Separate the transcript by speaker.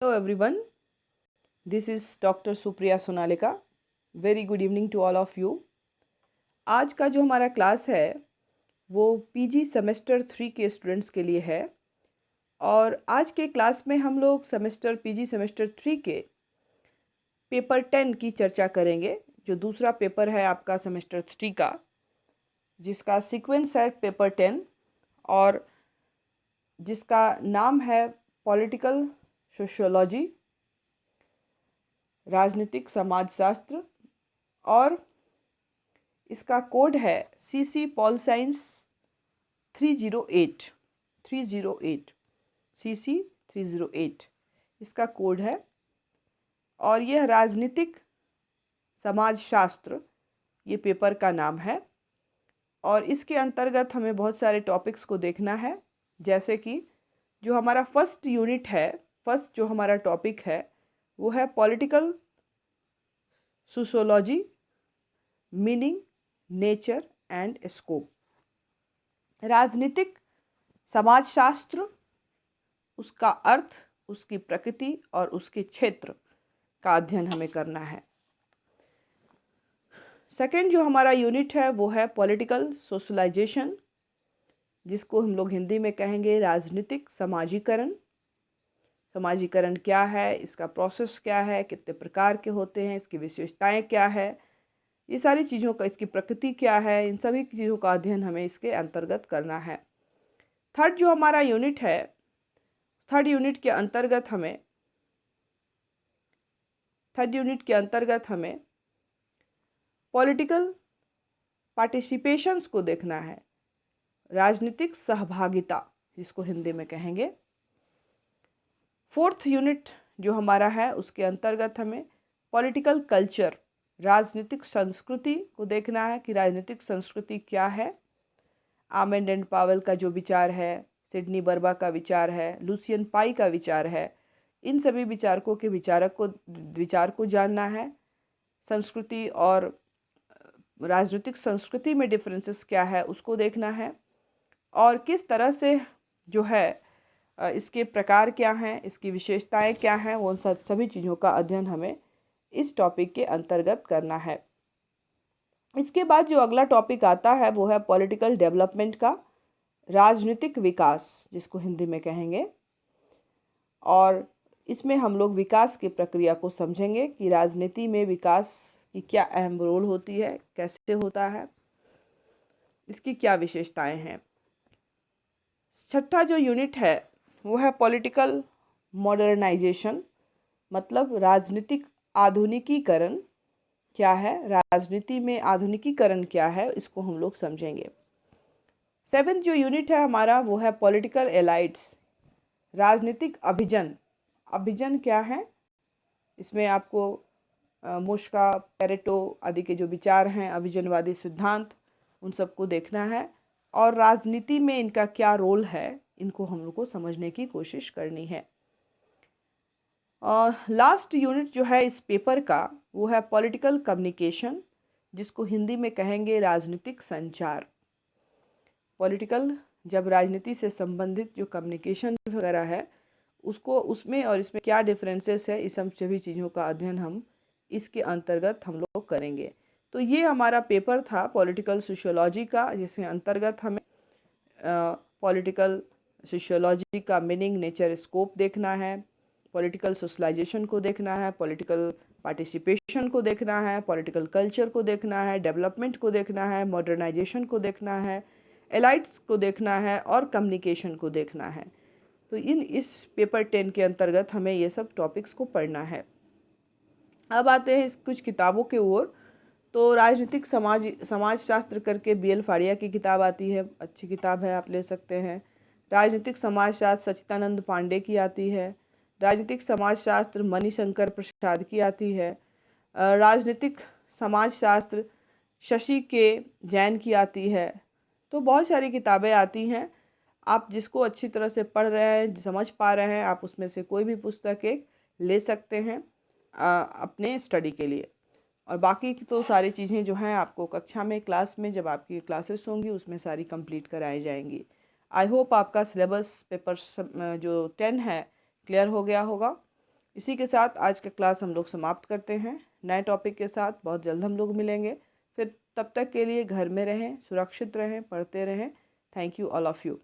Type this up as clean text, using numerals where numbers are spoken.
Speaker 1: Hello everyone, this is Dr. Supriya Sonalika. Very good evening to all of you. आज का जो हमारा class है वो पीजी सेमेस्टर 3 के स्टूडेंट्स के लिए है और आज के क्लास में हम लोग पीजी सेमेस्टर 3 के पेपर 10 की चर्चा करेंगे, जो दूसरा पेपर है आपका सेमेस्टर 3 का, जिसका सीक्वेंस है पेपर 10 और जिसका नाम है पॉलिटिकल सोशियोलॉजी, राजनीतिक समाजशास्त्र, और इसका कोड है CC पॉल साइंस 308 CC 308 इसका कोड है। और यह राजनीतिक समाजशास्त्र ये पेपर का नाम है और इसके अंतर्गत हमें बहुत सारे टॉपिक्स को देखना है, जैसे कि जो हमारा फर्स्ट यूनिट है, फर्स्ट जो हमारा टॉपिक है वो है political sociology, meaning, nature and scope. राजनीतिक समाजशास्त्र, उसका अर्थ, उसकी प्रकृति और उसके क्षेत्र का अध्ययन हमें करना है। सेकंड जो हमारा यूनिट है वो है पॉलिटिकल सोशलाइजेशन, जिसको हम लोग हिंदी में कहेंगे राजनीतिक समाजीकरण। समाजीकरण क्या है, इसका प्रोसेस क्या है, कितने प्रकार के होते हैं, इसकी विशेषताएं क्या है, ये सारी चीज़ों का, इसकी प्रकृति क्या है, इन सभी चीज़ों का अध्ययन हमें इसके अंतर्गत करना है। थर्ड जो हमारा यूनिट है, थर्ड यूनिट के अंतर्गत हमें पॉलिटिकल पार्टिसिपेशंस को देखना है, राजनीतिक सहभागिता जिसको हिंदी में कहेंगे। फोर्थ यूनिट जो हमारा है उसके अंतर्गत हमें पॉलिटिकल कल्चर, राजनीतिक संस्कृति को देखना है कि राजनीतिक संस्कृति क्या है। आर्मंड एंड पावेल का जो विचार है, सिडनी बर्बा का विचार है, लुसियन पाई का विचार है, इन सभी विचारकों के विचार को जानना है। संस्कृति और राजनीतिक संस्कृति में डिफरेंसेस क्या है उसको देखना है, और किस तरह से जो है इसके प्रकार क्या हैं, इसकी विशेषताएं क्या हैं, वो सभी चीज़ों का अध्ययन हमें इस टॉपिक के अंतर्गत करना है। इसके बाद जो अगला टॉपिक आता है वो है पॉलिटिकल डेवलपमेंट का, राजनीतिक विकास जिसको हिंदी में कहेंगे। और इसमें हम लोग विकास की प्रक्रिया को समझेंगे कि राजनीति में विकास की क्या अहम रोल होती है, कैसे होता है, इसकी क्या विशेषताएं हैं। छठा जो यूनिट है वो है पॉलिटिकल मॉडर्नाइजेशन, मतलब राजनीतिक आधुनिकीकरण क्या है, राजनीति में आधुनिकीकरण क्या है, इसको हम लोग समझेंगे। सेवेंथ जो यूनिट है हमारा वो है पॉलिटिकल एलाइट्स, राजनीतिक अभिजन। अभिजन क्या है, इसमें आपको मोस्का, पेरेटो आदि के जो विचार हैं, अभिजनवादी सिद्धांत, उन सबको देखना है और राजनीति में इनका क्या रोल है, इनको हम लोग को समझने की कोशिश करनी है। लास्ट यूनिट जो है इस पेपर का वो है पॉलिटिकल कम्युनिकेशन, जिसको हिंदी में कहेंगे राजनीतिक संचार। पॉलिटिकल, जब राजनीति से संबंधित जो कम्युनिकेशन वगैरह है उसको, उसमें और इसमें क्या डिफरेंसेस है, इस सब सभी चीज़ों का अध्ययन हम इसके अंतर्गत हम लोग करेंगे। तो ये हमारा पेपर था पॉलिटिकल सोशियोलॉजी का, जिसमें अंतर्गत हमें पॉलिटिकल सोशियोलॉजी का मीनिंग, नेचर, स्कोप देखना है, पॉलिटिकल सोशलाइजेशन को देखना है, पॉलिटिकल पार्टिसिपेशन को देखना है, पॉलिटिकल कल्चर को देखना है, डेवलपमेंट को देखना है, मॉडर्नाइजेशन को देखना है, एलाइट्स को देखना है और कम्युनिकेशन को देखना है। तो इस पेपर 10 के अंतर्गत हमें ये सब टॉपिक्स को पढ़ना है। अब आते हैं कुछ किताबों के ओर। तो राजनीतिक समाजशास्त्र करके BL फाड़िया की किताब आती है, अच्छी किताब है, आप ले सकते हैं। राजनीतिक समाजशास्त्र सच्चिदानंद पांडे की आती है। राजनीतिक समाजशास्त्र मणिशंकर प्रसाद की आती है। राजनीतिक समाजशास्त्र शशि के जैन की आती है। तो बहुत सारी किताबें आती हैं, आप जिसको अच्छी तरह से पढ़ रहे हैं, समझ पा रहे हैं, आप उसमें से कोई भी पुस्तक एक ले सकते हैं अपने स्टडी के लिए। और बाकी की तो सारी चीज़ें जो हैं आपको कक्षा में, क्लास में जब आपकी क्लासेस होंगी उसमें सारी कंप्लीट कराई जाएंगी। आई होप आपका सिलेबस पेपर जो 10 है क्लियर हो गया होगा। इसी के साथ आज का क्लास हम लोग समाप्त करते हैं। नए टॉपिक के साथ बहुत जल्द हम लोग मिलेंगे। फिर तब तक के लिए घर में रहें, सुरक्षित रहें, पढ़ते रहें। Thank you all of you.